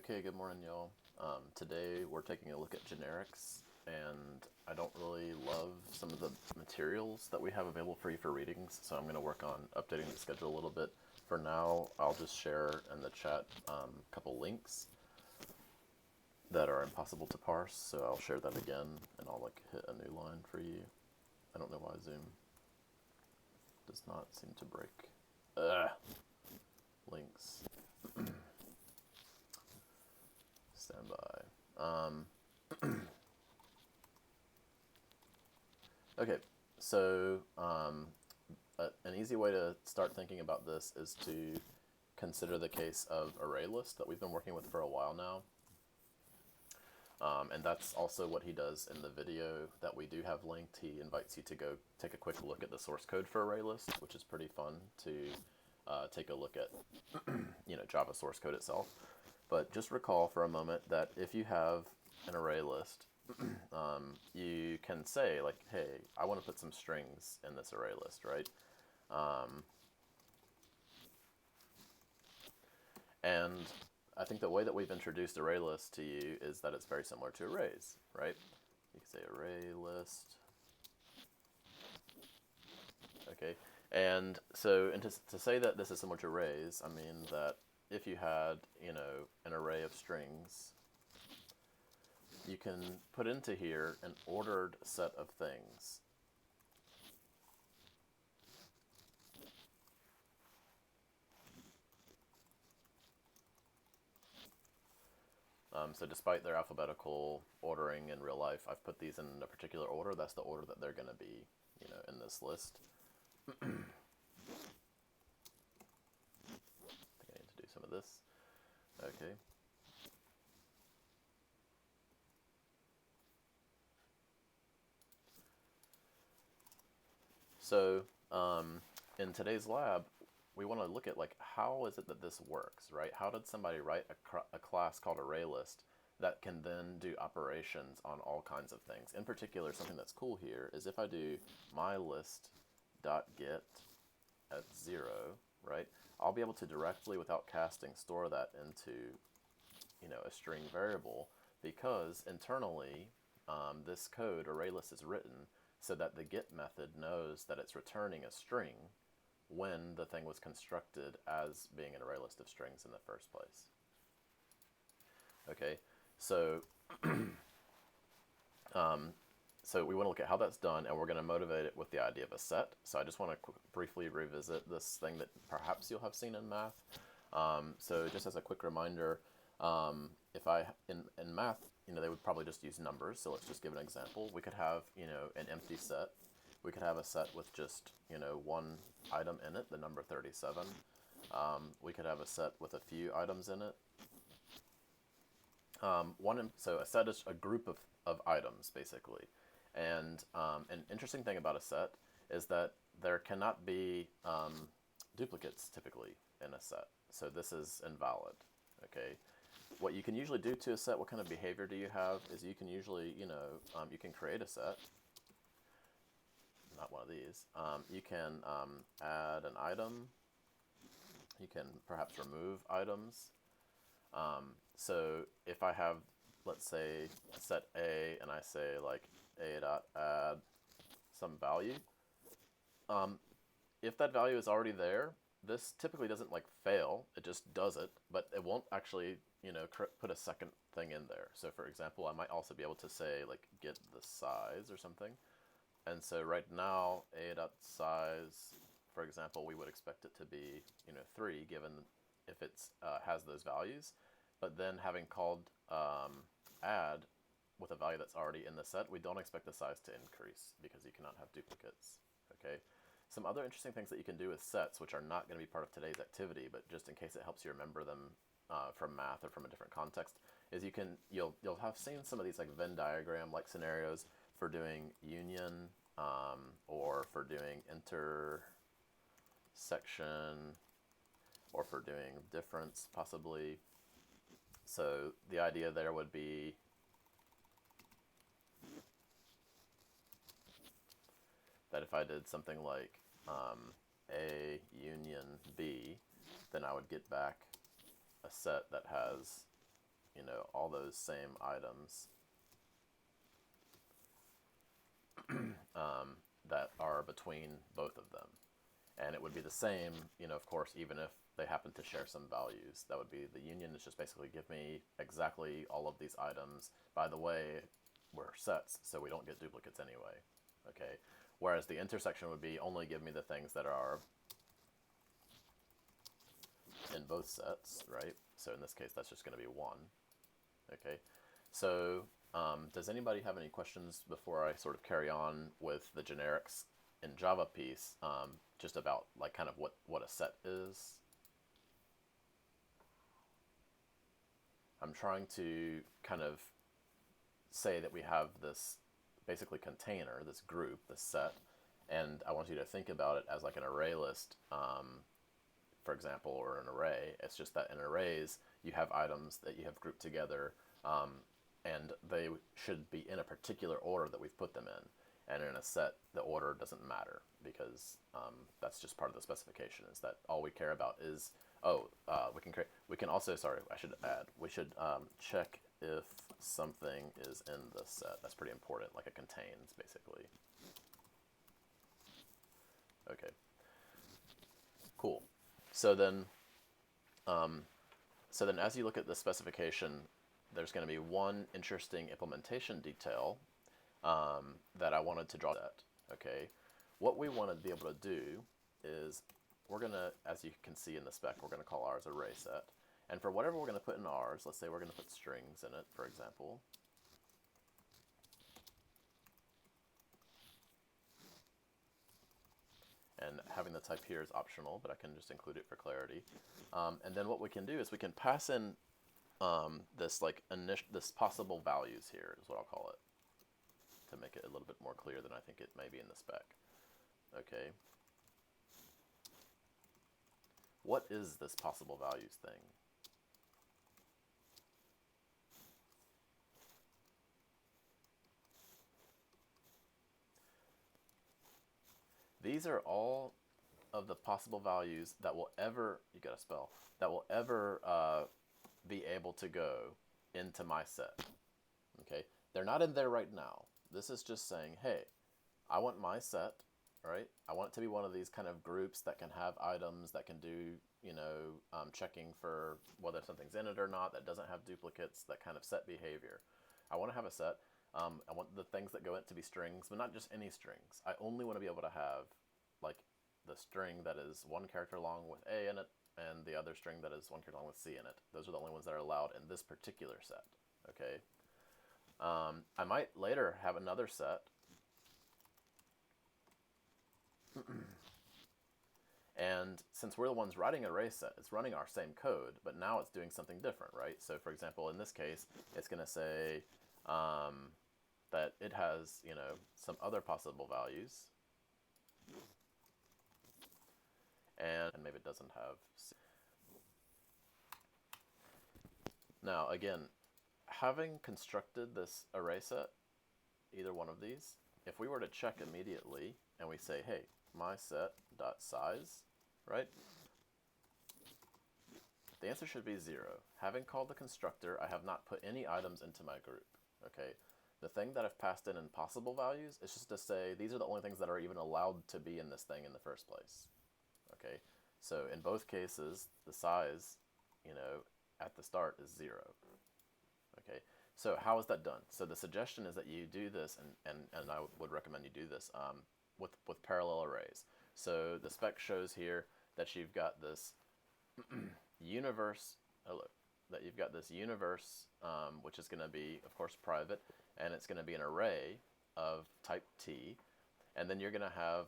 Okay, good morning, y'all. Today we're taking a look at generics, and I don't really love some of the materials that we have available for you for readings, so I'm going to work on updating the schedule a little bit. For now, I'll just share in the chat a couple links that are impossible to parse, so I'll share that again, and I'll hit a new line for you. I don't know why Zoom does not seem to break. Ugh. Links. Stand by. Okay, so an easy way to start thinking about this is to consider the case of ArrayList that we've been working with for a while now. And that's also what he does in the video that we do have linked. He invites you to go take a quick look at the source code for ArrayList, which is pretty fun to take a look at Java source code itself. But just recall for a moment that if you have an array list, you can say, like, hey, I want to put some strings in this array list, right? And I think the way that we've introduced array lists to you is that it's very similar to arrays, right? You can say array list. Okay, and so to say that this is similar to arrays, I mean that if you had, an array of strings, you can put into here an ordered set of things. So despite their alphabetical ordering in real life, I've put these in a particular order. That's the order that they're going to be, in this list. I think I need to do some of this. Okay. So in today's lab, we want to look at how is it that this works, right? How did somebody write a class called ArrayList that can then do operations on all kinds of things? In particular, something that's cool here is if I do mylist.get at 0, right? I'll be able to directly, without casting, store that into a string variable, because internally this code ArrayList is written so that the get method knows that it's returning a string when the thing was constructed as being an array list of strings in the first place. Okay, so so we want to look at how that's done, and we're going to motivate it with the idea of a set. So I just want to briefly revisit this thing that perhaps you'll have seen in math. So just as a quick reminder, if in math, they would probably just use numbers. So let's just give an example. We could have, an empty set. We could have a set with just, one item in it, the number 37. We could have a set with a few items in it. So a set is a group of items, basically. And an interesting thing about a set is that there cannot be duplicates, typically, in a set. So this is invalid, okay? What you can usually do to a set, what kind of behavior do you have, is you can usually, you can create a set. Not one of these. You can add an item. You can perhaps remove items. So if I have, let's say, set A, and I say a.add some value, if that value is already there, this typically doesn't fail. It just does it, but it won't actually put a second thing in there. So for example, I might also be able to say get the size or something. And so right now, a.size, for example, we would expect it to be 3, given if it has those values. But then having called add with a value that's already in the set, we don't expect the size to increase because you cannot have duplicates. Okay. Some other interesting things that you can do with sets, which are not going to be part of today's activity, but just in case it helps you remember them from math or from a different context, is you'll have seen some of these Venn diagram scenarios for doing union or for doing intersection or for doing difference, possibly. So the idea there would be that if I did something like A union B, then I would get back a set that has you know, all those same items that are between both of them. And it would be the same, you know, of course, even if they happen to share some values. That would be the union is just basically give me exactly all of these items. By the way, we're sets, so we don't get duplicates anyway. Okay. Whereas the intersection would be only give me the things that are in both sets, right? So in this case, that's just going to be 1. Okay. So does anybody have any questions before I sort of carry on with the generics in Java piece, just about like kind of what a set is? I'm trying to kind of say that we have this basically container, this group, this set, and I want you to think about it as like an array list, for example, or an array. It's just that in arrays, you have items that you have grouped together, and they should be in a particular order that we've put them in. And in a set, the order doesn't matter because that's just part of the specification. Is that all we care about is we can also, sorry, I should add, we should check if something is in the set. That's pretty important, like it contains basically. Okay, cool. So then as you look at the specification, there's going to be one interesting implementation detail that I wanted to draw that. Okay, what we want to be able to do is we're going to, as you can see in the spec, we're going to call ours ArraySet. And for whatever we're going to put in ours, let's say we're going to put strings in it, for example. And having the type here is optional, but I can just include it for clarity. And then what we can do is we can pass in this this possible values here is what I'll call it, to make it a little bit more clear than I think it may be in the spec. Okay. What is this possible values thing? These are all of the possible values that will ever, you gotta spell, that will ever be able to go into my set. Okay, they're not in there right now. This is just saying, hey, I want my set, right? I want it to be one of these kind of groups that can have items that can do, you know, checking for whether something's in it or not, that doesn't have duplicates, that kind of set behavior. I want to have a set. I want the things that go in to be strings, but not just any strings. I only want to be able to have like the string that is one character long with A in it and the other string that is one character long with C in it. Those are the only ones that are allowed in this particular set. Okay. I might later have another set and since we're the ones writing ArraySet, it's running our same code, but now it's doing something different, right? So for example, in this case, it's going to say that it has, you know, some other possible values, and maybe it doesn't have C. Now again, having constructed this ArraySet, either one of these, if we were to check immediately and we say, hey, my set.size, right? The answer should be 0. Having called the constructor, I have not put any items into my group. Okay, the thing that I've passed in possible values is just to say these are the only things that are even allowed to be in this thing in the first place. Okay, so in both cases, the size, you know, at the start is 0. Okay, so how is that done? So the suggestion is that you do this, and I would recommend you do this with parallel arrays. So the spec shows here that you've got this universe, that you've got this universe, which is going to be, of course, private, and it's going to be an array of type T, and then you're going to have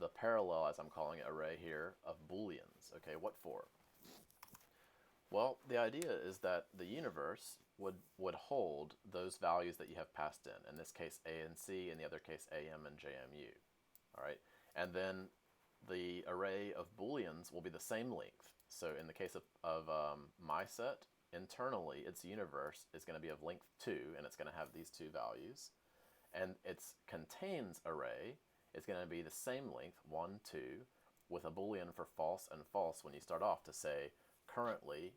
the parallel, as I'm calling it, array here of booleans. Okay, what for? Well, the idea is that the universe would hold those values that you have passed in this case A and C, in the other case AM and JMU. All right, and then the array of booleans will be the same length. So in the case of my set, internally its universe is going to be of length 2, and it's going to have these 2 values. And its contains array is going to be the same length, 1, 2, with a boolean for false and false when you start off to say currently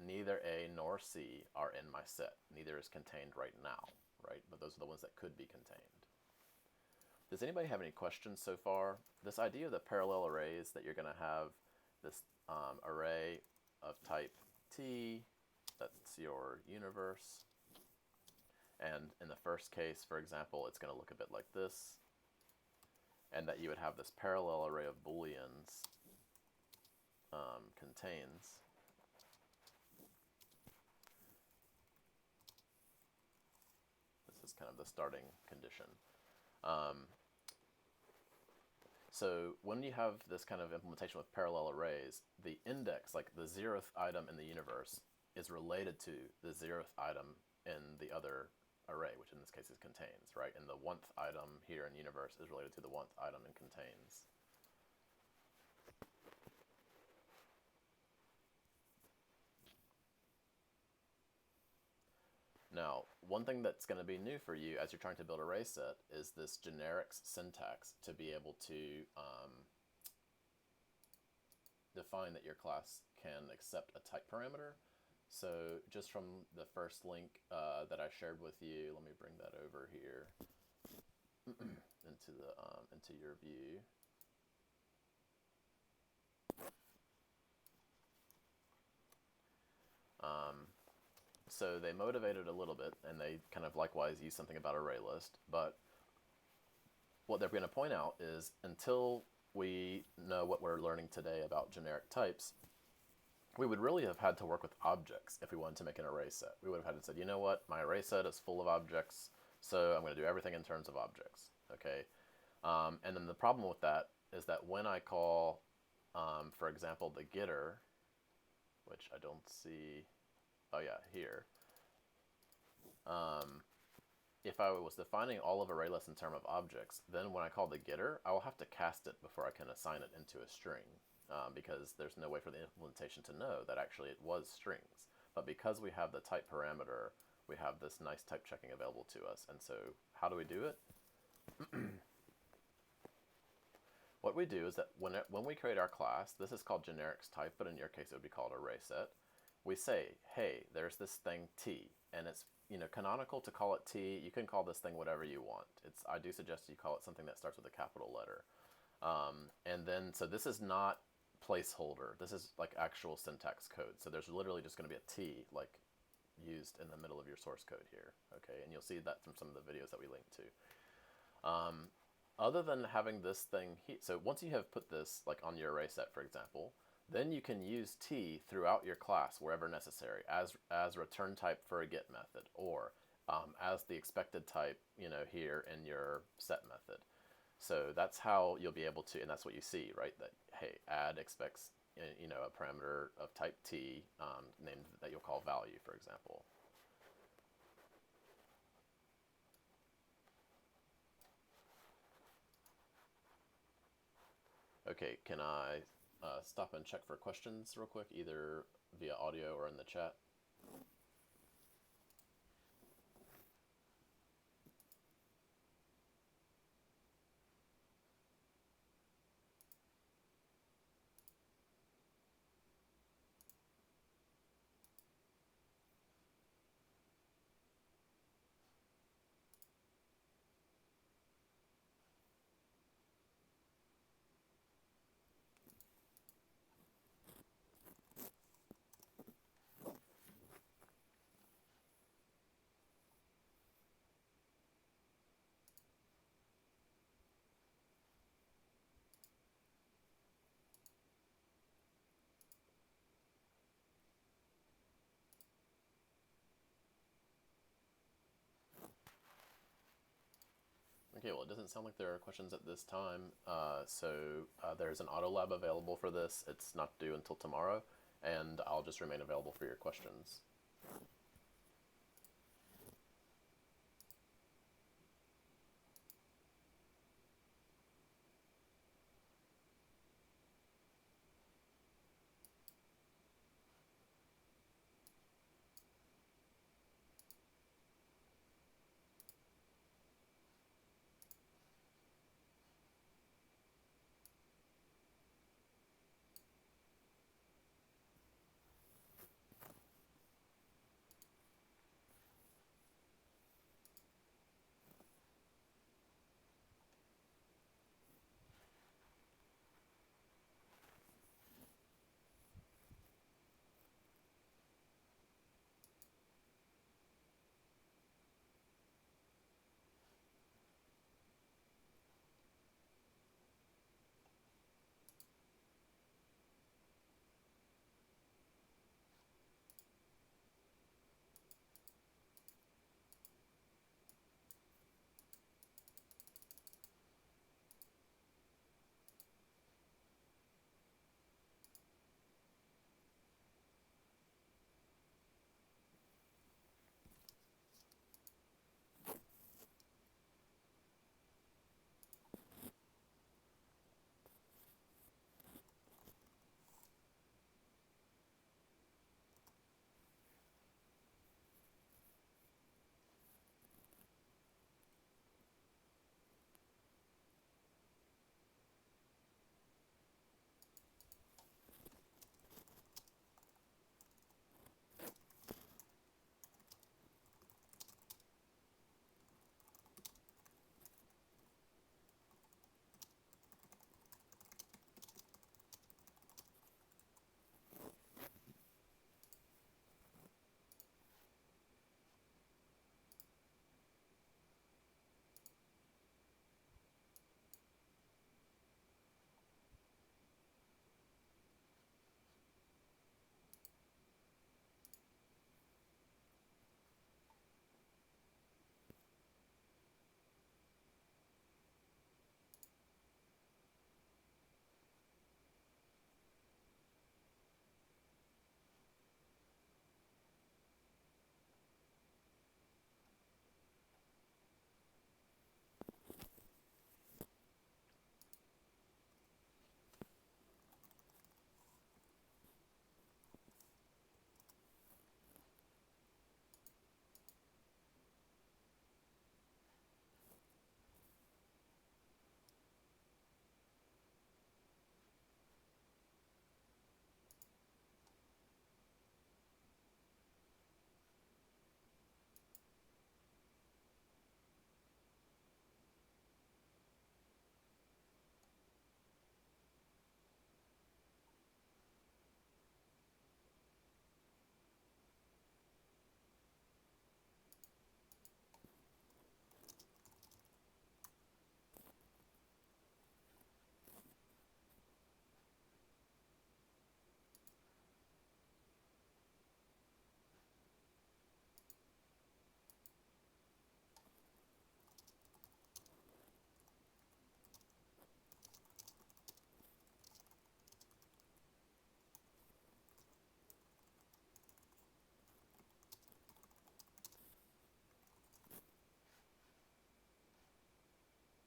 neither A nor C are in my set. Neither is contained right now, right? But those are the ones that could be contained. Does anybody have any questions so far? This idea of the parallel arrays, that you're going to have this array of type T, that's your universe. And in the first case, for example, it's going to look a bit like this. And that you would have this parallel array of booleans contains this is kind of the starting condition. So when you have this kind of implementation with parallel arrays, the index, like the 0th item in the universe, is related to the 0th item in the other array, which in this case is contains, right? And the 1th item here in universe is related to the 1th item in contains. Now, one thing that's going to be new for you as you're trying to build ArraySet is this generics syntax to be able to define that your class can accept a type parameter. So just from the first link that I shared with you, let me bring that over here into your view. So they motivated a little bit, and they kind of likewise use something about ArrayList, but what they're going to point out is until we know what we're learning today about generic types, we would really have had to work with objects if we wanted to make an array set. We would have had to say, you know what, my array set is full of objects, so I'm going to do everything in terms of objects, okay? And then the problem with that is that when I call, for example, the getter, which I don't see, oh yeah, here. If I was defining all of ArrayList in terms of objects, then when I call the getter, I will have to cast it before I can assign it into a string, because there's no way for the implementation to know that actually it was strings. But because we have the type parameter, we have this nice type checking available to us. And so how do we do it? What we do is that when we create our class, this is called generics type, but in your case it would be called ArraySet. We say, hey, there's this thing T, and it's canonical to call it T. You can call this thing whatever you want. I do suggest you call it something that starts with a capital letter. And then, so this is not placeholder. This is like actual syntax code. So there's literally just going to be a T like used in the middle of your source code here. Okay, and you'll see that from some of the videos that we linked to. Other than having this thing here, so once you have put this like on your array set, for example, then you can use T throughout your class wherever necessary as return type for a get method, or as the expected type, here in your set method. So that's how you'll be able to, and that's what you see, right? That, hey, add expects, a parameter of type T named that you'll call value, for example. Okay, can I stop and check for questions real quick, either via audio or in the chat? Okay, well, it doesn't sound like there are questions at this time. There's an auto lab available for this. It's not due until tomorrow, and I'll just remain available for your questions.